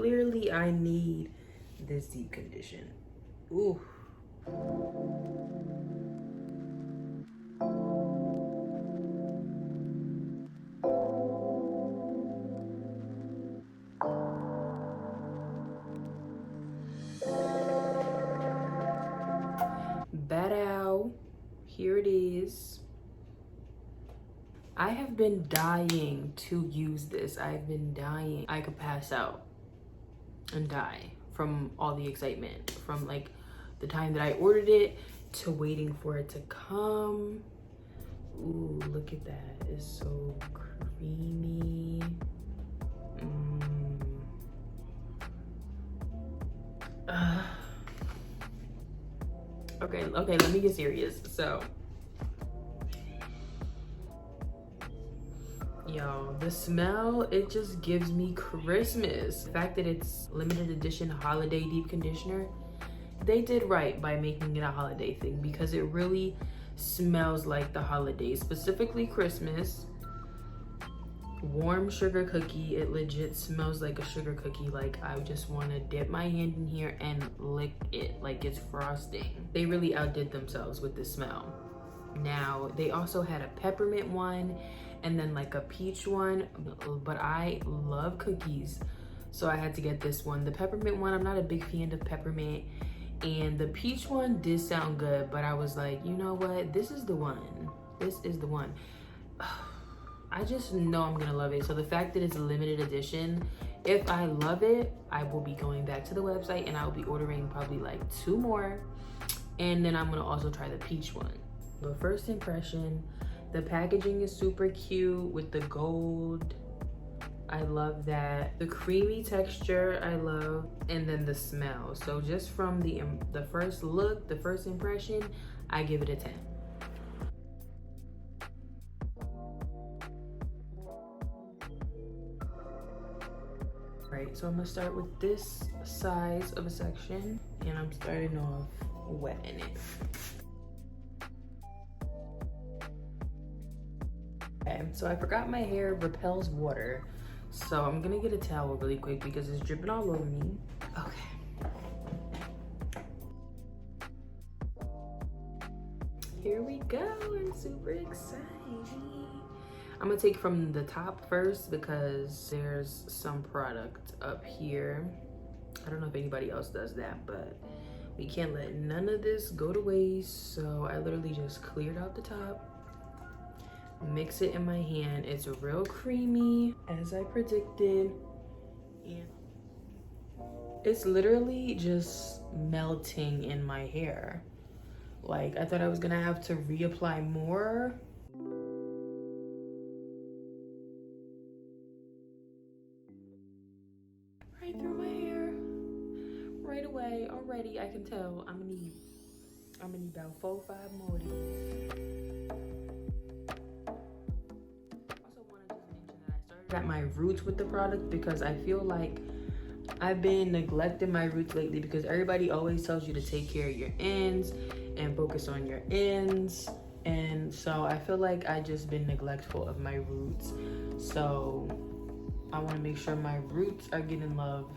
clearly I need this deep condition. Ooh. Bad. Here it is. I have been dying to use this. I've been dying. I could pass out and die from all the excitement, from like the time that I ordered it to waiting for it to come. Ooh, look at that. It's so creamy. Okay, let me get serious. So, yo, the smell, it just gives me Christmas. The fact that it's limited edition holiday deep conditioner, they did right by making it a holiday thing, because it really smells like the holidays, specifically Christmas. Warm sugar cookie. It legit smells like a sugar cookie. Like, I just want to dip my hand in here and lick it like it's frosting. They really outdid themselves with the smell. Now, they also had a peppermint one and then like a peach one, but I love cookies, so I had to get this one. The peppermint one, I'm not a big fan of peppermint, and the peach one did sound good, but I was like, you know what, this is the one. This is the one. I just know I'm gonna love it. So the fact that it's a limited edition, if I love it, I will be going back to the website and I will be ordering probably like 2 more, and then I'm gonna also try the peach one. But first impression, the packaging is super cute with the gold. I love that. The creamy texture, I love. And then the smell. So just from the first look, the first impression, I give it a 10. Right, so I'm gonna start with this size of a section, and I'm starting off wetting it. Okay, so I forgot my hair repels water, so I'm gonna get a towel really quick because it's dripping all over me. Okay. Here we go. I'm super excited. I'm gonna take from the top first because there's some product up here. I don't know if anybody else does that, but we can't let none of this go to waste. So I literally just cleared out the top, mix it in my hand. It's real creamy, as I predicted. And it's literally just melting in my hair. Like, I thought I was gonna have to reapply more. Right through my hair, right away. Already, I can tell I'm gonna need about 4 or 5 more of these. Also want to just mention that I started at my roots with the product because I feel like I've been neglecting my roots lately, because everybody always tells you to take care of your ends and focus on your ends, and so I feel like I just been neglectful of my roots. So I want to make sure my roots are getting love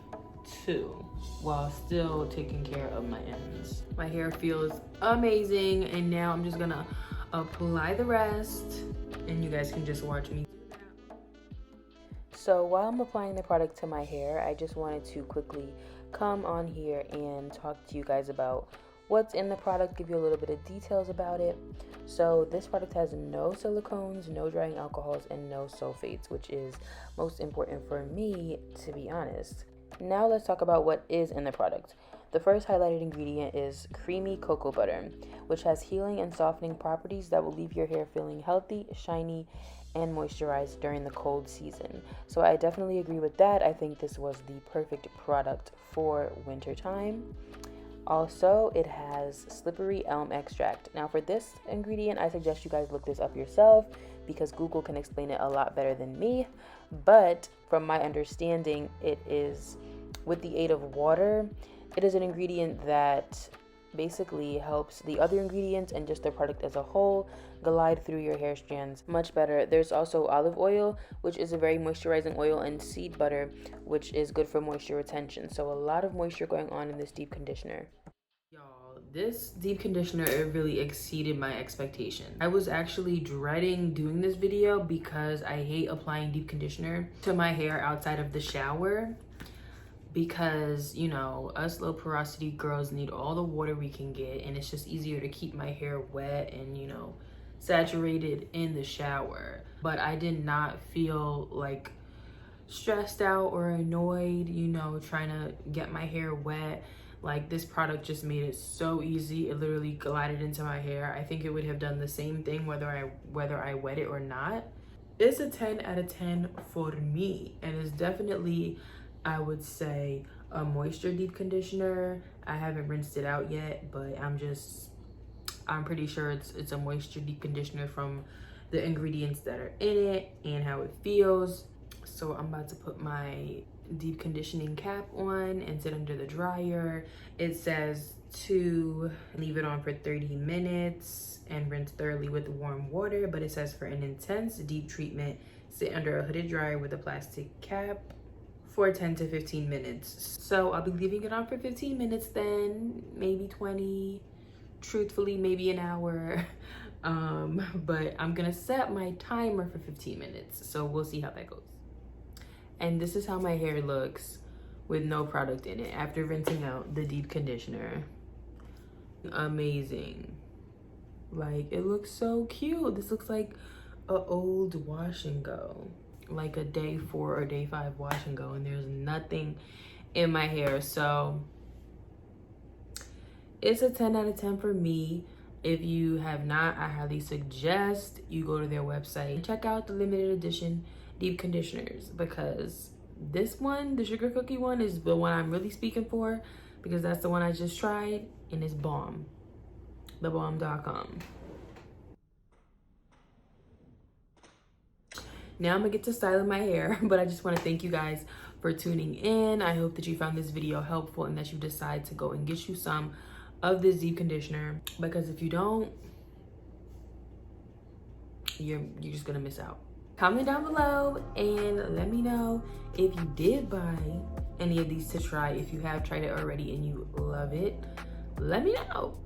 too, while still taking care of my ends. My hair feels amazing, and now I'm just gonna apply the rest, and you guys can just watch me. So while I'm applying the product to my hair, I just wanted to quickly come on here and talk to you guys about what's in the product, give you a little bit of details about it. So this product has no silicones, no drying alcohols, and no sulfates, which is most important for me, to be honest. Now let's talk about what is in the product. The first highlighted ingredient is creamy cocoa butter, which has healing and softening properties that will leave your hair feeling healthy, shiny, and moisturized during the cold season. So I definitely agree with that. I think this was the perfect product for winter time. Also, it has slippery elm extract. Now for this ingredient, I suggest you guys look this up yourself because Google can explain it a lot better than me. But from my understanding, it is, with the aid of water, it is an ingredient that basically helps the other ingredients and just the product as a whole glide through your hair strands much better. There's also olive oil, which is a very moisturizing oil, and seed butter, which is good for moisture retention. So a lot of moisture going on in this deep conditioner. Y'all, this deep conditioner, it really exceeded my expectation. I was actually dreading doing this video because I hate applying deep conditioner to my hair outside of the shower, because, you know, us low porosity girls need all the water we can get, and it's just easier to keep my hair wet and, you know, saturated in the shower. But I did not feel like stressed out or annoyed, you know, trying to get my hair wet. Like, this product just made it so easy. It literally glided into my hair. I think it would have done the same thing whether I wet it or not. It's a 10 out of 10 for me, and it's definitely, I would say, a moisture deep conditioner. I haven't rinsed it out yet, but I'm pretty sure it's a moisture deep conditioner from the ingredients that are in it and how it feels. So I'm about to put my deep conditioning cap on and sit under the dryer. It says to leave it on for 30 minutes and rinse thoroughly with warm water, but it says for an intense deep treatment, sit under a hooded dryer with a plastic cap for 10 to 15 minutes. So I'll be leaving it on for 15 minutes then, maybe 20, truthfully maybe an hour. But I'm gonna set my timer for 15 minutes, so we'll see how that goes. And this is how my hair looks with no product in it after rinsing out the deep conditioner. Amazing. Like, it looks so cute. This looks like a old wash and go, like a day 4 or day 5 wash and go, and there's nothing in my hair. So it's a 10 out of 10 for me. If you have not, I highly suggest you go to their website and check out the limited edition deep conditioners, because this one, the sugar cookie one, is the one I'm really speaking for, because that's the one I just tried and it's bomb. thebomb.com. Now I'm gonna get to styling my hair, but I just want to thank you guys for tuning in. I hope that you found this video helpful and that you decide to go and get you some of this deep conditioner, because if you don't, you're just gonna miss out. Comment down below and let me know if you did buy any of these to try. If you have tried it already and you love it, let me know.